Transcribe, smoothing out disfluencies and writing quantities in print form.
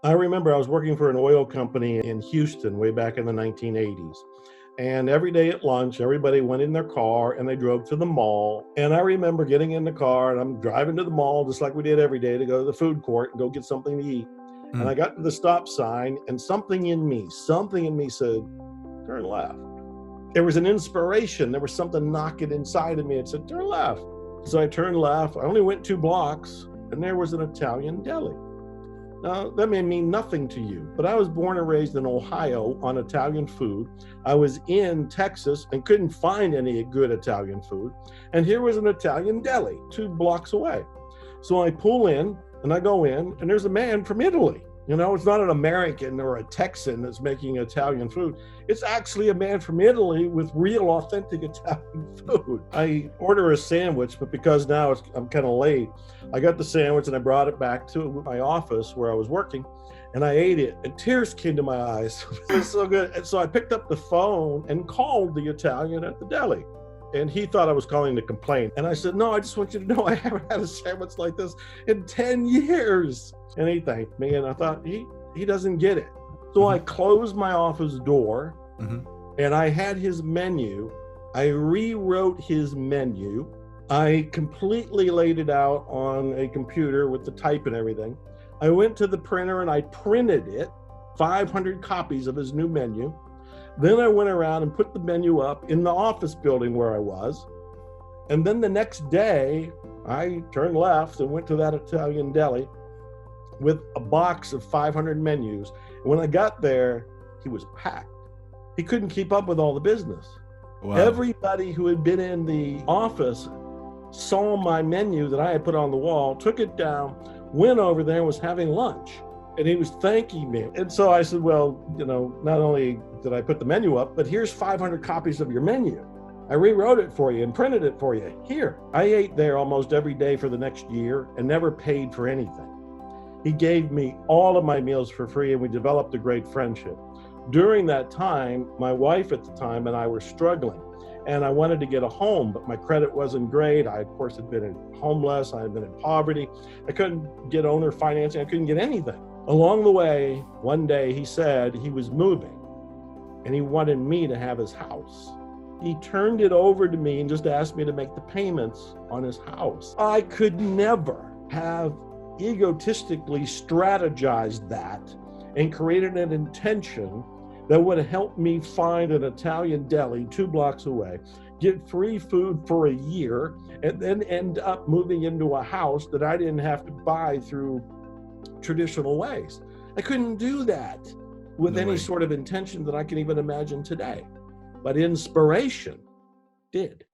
I remember I was working for an oil company in Houston way back in the 1980s. And every day at lunch, everybody went in their car and they drove to the mall. And I remember getting in the car and I'm driving to the mall just like we did every day to go to the food court and go get something to eat. And I Mm. got to the stop sign and something in me said, turn left. There was an inspiration. There was something knocking inside of me. It said, turn left. So I turned left. I only went 2 blocks and there was an Italian deli. Now, that may mean nothing to you, but I was born and raised in Ohio on Italian food. I was in Texas and couldn't find any good Italian food. And here was an Italian deli 2 blocks away. So I pull in and I go in, and there's a man from Italy. You know, it's not an American or a Texan that's making Italian food. It's actually a man from Italy with real authentic Italian food. I order a sandwich, but because now I'm kind of late, I got the sandwich and I brought it back to my office where I was working and I ate it and tears came to my eyes. It was so good. And so I picked up the phone and called the Italian at the deli. And he thought I was calling to complain. And I said, no, I just want you to know I haven't had a sandwich like this in 10 years. And he thanked me. And I thought, he doesn't get it. So I closed my office door and I had his menu. I rewrote his menu. I completely laid it out on a computer with the type and everything. I went to the printer and I printed it, 500 copies of his new menu. Then I went around and put the menu up in the office building where I was. And then the next day, I turned left and went to that Italian deli with a box of 500 menus. And when I got there, he was packed. He couldn't keep up with all the business. Wow. Everybody who had been in the office saw my menu that I had put on the wall, took it down, went over there and was having lunch. And he was thanking me. And so I said, well, you know, not only did I put the menu up, but here's 500 copies of your menu. I rewrote it for you and printed it for you. Here. I ate there almost every day for the next year and never paid for anything. He gave me all of my meals for free and we developed a great friendship. During that time, my wife at the time and I were struggling and I wanted to get a home, but my credit wasn't great. I, of course, had been homeless. I had been in poverty. I couldn't get owner financing. I couldn't get anything. Along the way, one day he said he was moving and he wanted me to have his house. He turned it over to me and just asked me to make the payments on his house. I could never have egotistically strategized that and created an intention that would have helped me find an Italian deli 2 blocks away, get free food for a year, and then end up moving into a house that I didn't have to buy through traditional ways. I couldn't do that with any sort of intention that I can even imagine today. But inspiration did.